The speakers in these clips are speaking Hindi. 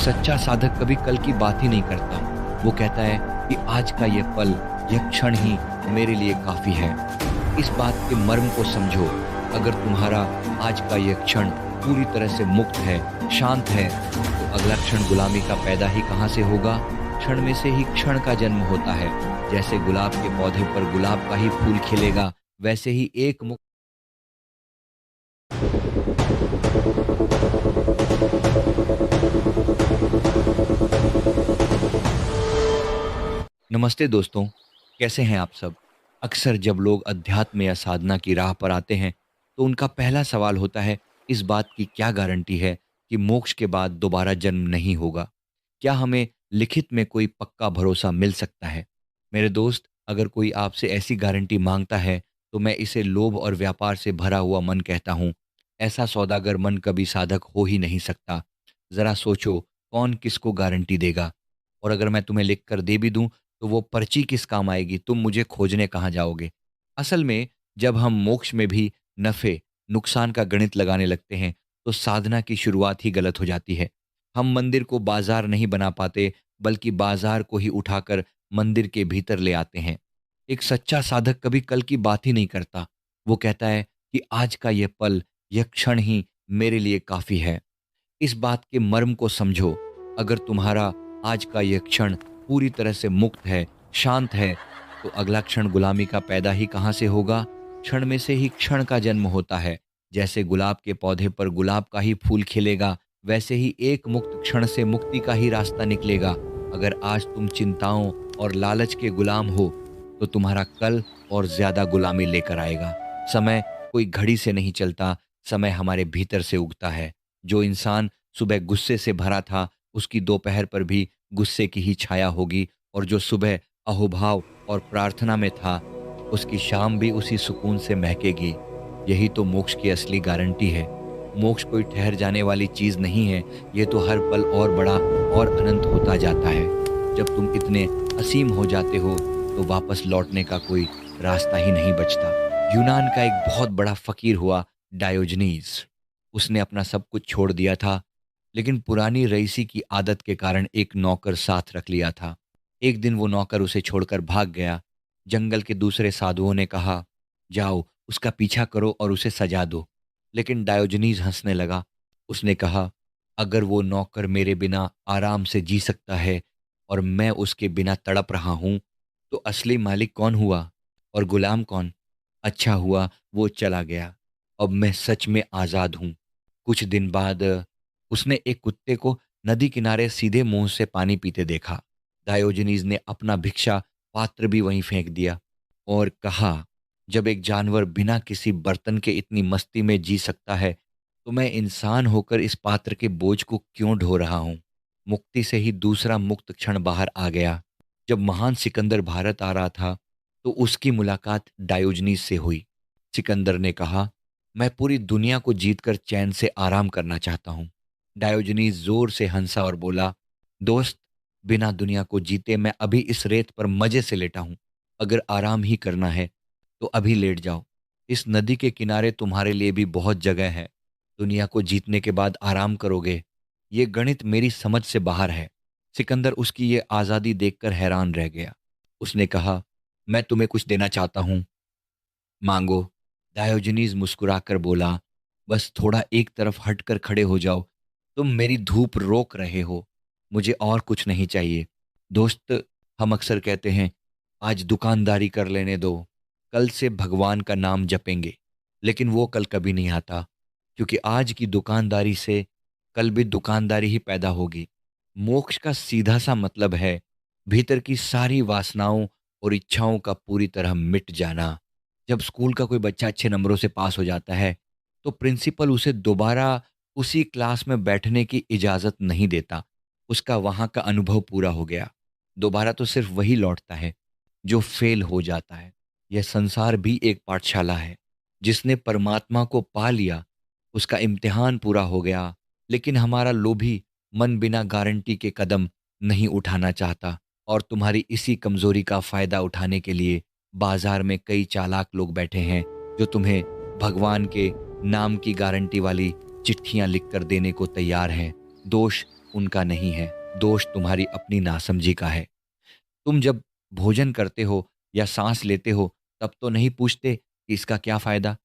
सच्चा साधक कभी कल की बात ही नहीं करता। वो कहता है कि आज का ये पल, यह क्षण ही मेरे लिए काफ़ी है। इस बात के मर्म को समझो। अगर तुम्हारा आज का यह क्षण पूरी तरह से मुक्त है, शांत है, तो अगला क्षण गुलामी का पैदा ही कहाँ से होगा? क्षण में से ही क्षण का जन्म होता है। जैसे गुलाब के पौधे पर गुलाब का ही फूल खिलेगा, वैसे ही एक मुक्त। नमस्ते दोस्तों, कैसे हैं आप सब? अक्सर जब लोग अध्यात्म या साधना की राह पर आते हैं, तो उनका पहला सवाल होता है, इस बात की क्या गारंटी है कि मोक्ष के बाद दोबारा जन्म नहीं होगा? क्या हमें लिखित में कोई पक्का भरोसा मिल सकता है? मेरे दोस्त, अगर कोई आपसे ऐसी गारंटी मांगता है, तो मैं इसे लोभ और व्यापार से भरा हुआ मन कहता हूँ। ऐसा सौदागर मन कभी साधक हो ही नहीं सकता। ज़रा सोचो, कौन किसको गारंटी देगा? और अगर मैं तुम्हें लिख कर दे भी दूँ, तो वो पर्ची किस काम आएगी? तुम मुझे खोजने कहाँ जाओगे? असल में जब हम मोक्ष में भी नफ़े, नुकसान का गणित लगाने लगते हैं, तो साधना की शुरुआत ही गलत हो जाती है। हम मंदिर को बाज़ार नहीं बना पाते, बल्कि बाज़ार को ही उठाकर मंदिर के भीतर ले आते हैं। एक सच्चा साधक कभी कल की बात ही नहीं करता। वो कहता है कि आज का ये पल, यह क्षण ही मेरे लिए काफ़ी है। इस बात के मर्म को समझो। अगर तुम्हारा आज का यह क्षण पूरी तरह से मुक्त है, शांत है, तो अगला क्षण गुलामी का पैदा ही कहाँ से होगा? क्षण में से ही क्षण का जन्म होता है। जैसे गुलाब के पौधे पर गुलाब का ही फूल खिलेगा, वैसे ही एक मुक्त क्षण से मुक्ति का ही रास्ता निकलेगा। अगर आज तुम चिंताओं और लालच के गुलाम हो, तो तुम्हारा कल और ज़्यादा गुलामी लेकर आएगा। समय कोई घड़ी से नहीं चलता, समय हमारे भीतर से उगता है। जो इंसान सुबह गुस्से से भरा था, उसकी दोपहर पर भी गुस्से की ही छाया होगी, और जो सुबह अहोभाव और प्रार्थना में था, उसकी शाम भी उसी सुकून से महकेगी। यही तो मोक्ष की असली गारंटी है। मोक्ष कोई ठहर जाने वाली चीज़ नहीं है, ये तो हर पल और बड़ा और अनंत होता जाता है। जब तुम इतने असीम हो जाते हो, तो वापस लौटने का कोई रास्ता ही नहीं बचता। यूनान का एक बहुत बड़ा फ़कीर हुआ डायोजनीज़। उसने अपना सब कुछ छोड़ दिया था, लेकिन पुरानी रईसी की आदत के कारण एक नौकर साथ रख लिया था। एक दिन वो नौकर उसे छोड़कर भाग गया। जंगल के दूसरे साधुओं ने कहा, जाओ उसका पीछा करो और उसे सजा दो। लेकिन डायोजनीज हंसने लगा। उसने कहा, अगर वो नौकर मेरे बिना आराम से जी सकता है और मैं उसके बिना तड़प रहा हूं, तो असली मालिक कौन हुआ और गुलाम कौन? अच्छा हुआ वो चला गया। अब मैं सच में आज़ाद हूँ। कुछ दिन बाद उसने एक कुत्ते को नदी किनारे सीधे मुंह से पानी पीते देखा। डायोजनीज ने अपना भिक्षा पात्र भी वहीं फेंक दिया और कहा, जब एक जानवर बिना किसी बर्तन के इतनी मस्ती में जी सकता है, तो मैं इंसान होकर इस पात्र के बोझ को क्यों ढो रहा हूँ? मुक्ति से ही दूसरा मुक्त क्षण बाहर आ गया। जब महान सिकंदर भारत आ रहा था, तो उसकी मुलाकात डायोजनीज से हुई। सिकंदर ने कहा, मैं पूरी दुनिया को जीतकर चैन से आराम करना चाहता हूँ। डायोजनीज जोर से हंसा और बोला, दोस्त, बिना दुनिया को जीते मैं अभी इस रेत पर मजे से लेटा हूँ। अगर आराम ही करना है, तो अभी लेट जाओ। इस नदी के किनारे तुम्हारे लिए भी बहुत जगह है। दुनिया को जीतने के बाद आराम करोगे, ये गणित मेरी समझ से बाहर है। सिकंदर उसकी ये आज़ादी देखकर हैरान रह गया। उसने कहा, मैं तुम्हें कुछ देना चाहता हूँ, मांगो। डायोजनीज मुस्कुराकर बोला, बस थोड़ा एक तरफ हटकर खड़े हो जाओ। तुम मेरी धूप रोक रहे हो। मुझे और कुछ नहीं चाहिए। दोस्त, हम अक्सर कहते हैं, आज दुकानदारी कर लेने दो, कल से भगवान का नाम जपेंगे। लेकिन वो कल कभी नहीं आता, क्योंकि आज की दुकानदारी से कल भी दुकानदारी ही पैदा होगी। मोक्ष का सीधा सा मतलब है भीतर की सारी वासनाओं और इच्छाओं का पूरी तरह मिट जाना। जब स्कूल का कोई बच्चा अच्छे नंबरों से पास हो जाता है, तो प्रिंसिपल उसे दोबारा उसी क्लास में बैठने की इजाज़त नहीं देता। उसका वहाँ का अनुभव पूरा हो गया। दोबारा तो सिर्फ वही लौटता है जो फेल हो जाता है। यह संसार भी एक पाठशाला है। जिसने परमात्मा को पा लिया, उसका इम्तिहान पूरा हो गया। लेकिन हमारा लोभी मन बिना गारंटी के कदम नहीं उठाना चाहता, और तुम्हारी इसी कमज़ोरी का फ़ायदा उठाने के लिए बाजार में कई चालाक लोग बैठे हैं, जो तुम्हें भगवान के नाम की गारंटी वाली चिट्ठियां लिखकर देने को तैयार हैं। दोष उनका नहीं है, दोष तुम्हारी अपनी नासमझी का है। तुम जब भोजन करते हो या सांस लेते हो, तब तो नहीं पूछते कि इसका क्या फायदा।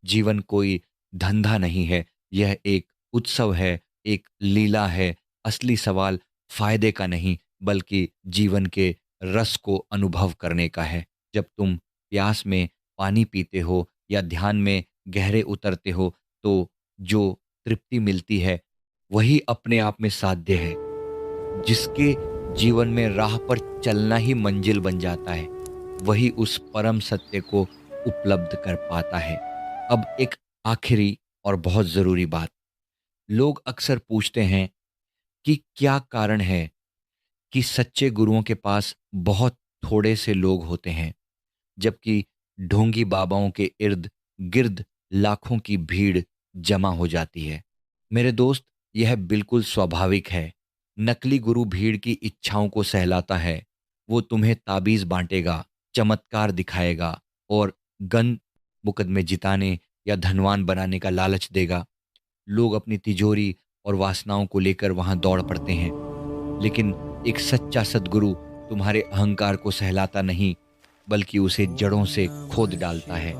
जीवन कोई धंधा नहीं है, यह एक उत्सव है, एक लीला है। असली सवाल फायदे का नहीं, बल्कि जीवन के रस को अनुभव करने का है। जब तुम प्यास में पानी पीते हो या ध्यान में गहरे उतरते हो, तो जो तृप्ति मिलती है, वही अपने आप में साध्य है। जिसके जीवन में राह पर चलना ही मंजिल बन जाता है, वही उस परम सत्य को उपलब्ध कर पाता है। अब एक आखिरी और बहुत ज़रूरी बात, लोग अक्सर पूछते हैं कि क्या कारण है कि सच्चे गुरुओं के पास बहुत थोड़े से लोग होते हैं, जबकि ढोंगी बाबाओं के इर्द गिर्द लाखों की भीड़ जमा हो जाती है। मेरे दोस्त, यह बिल्कुल स्वाभाविक है। नकली गुरु भीड़ की इच्छाओं को सहलाता है। वो तुम्हें ताबीज बांटेगा, चमत्कार दिखाएगा और गन मुकदमे जिताने या धनवान बनाने का लालच देगा। लोग अपनी तिजोरी और वासनाओं को लेकर वहां दौड़ पड़ते हैं, लेकिन एक सच्चा सद्गुरु तुम्हारे अहंकार को सहलाता नहीं, बल्कि उसे जड़ों से खोद डालता है।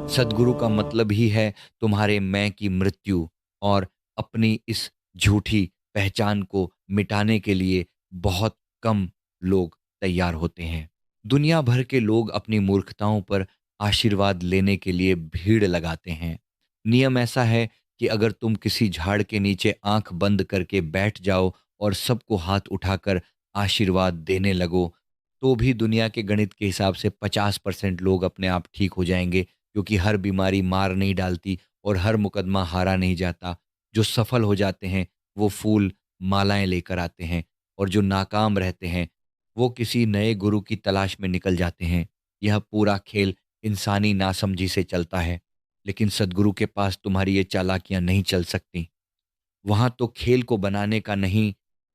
सद्गुरु का मतलब ही है तुम्हारे मैं की मृत्यु, और अपनी इस झूठी पहचान को मिटाने के लिए बहुत कम लोग तैयार होते हैं। दुनिया भर के लोग अपनी मूर्खताओं पर आशीर्वाद लेने के लिए भीड़ लगाते हैं। नियम ऐसा है कि अगर तुम किसी झाड़ के नीचे आंख बंद करके बैठ जाओ और सबको हाथ उठाकर आशीर्वाद देने लगो, तो भी दुनिया के गणित के हिसाब से 50% लोग अपने आप ठीक हो जाएंगे, क्योंकि हर बीमारी मार नहीं डालती और हर मुकदमा हारा नहीं जाता। जो सफल हो जाते हैं, वो फूल मालाएं लेकर आते हैं, और जो नाकाम रहते हैं, वो किसी नए गुरु की तलाश में निकल जाते हैं। यह पूरा खेल इंसानी नासमझी से चलता है, लेकिन सदगुरु के पास तुम्हारी ये चालाकियां नहीं चल सकती। वहां तो खेल को बनाने का नहीं,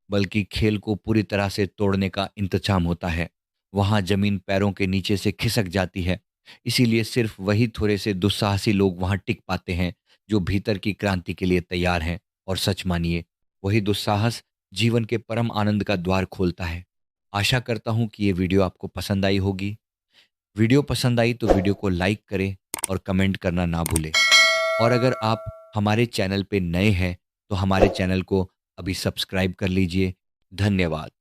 बल्कि खेल को पूरी तरह से तोड़ने का इंतजाम होता है। वहां जमीन पैरों के नीचे से खिसक जाती है। इसीलिए सिर्फ वही थोड़े से दुस्साहसी लोग वहां टिक पाते हैं, जो भीतर की क्रांति के लिए तैयार हैं। और सच मानिए, वही दुस्साहस जीवन के परम आनंद का द्वार खोलता है। आशा करता हूं कि ये वीडियो आपको पसंद आई होगी। वीडियो पसंद आई तो वीडियो को लाइक करें और कमेंट करना ना भूलें। और अगर आप हमारे चैनल पे नए हैं, तो हमारे चैनल को अभी सब्सक्राइब कर लीजिए। धन्यवाद।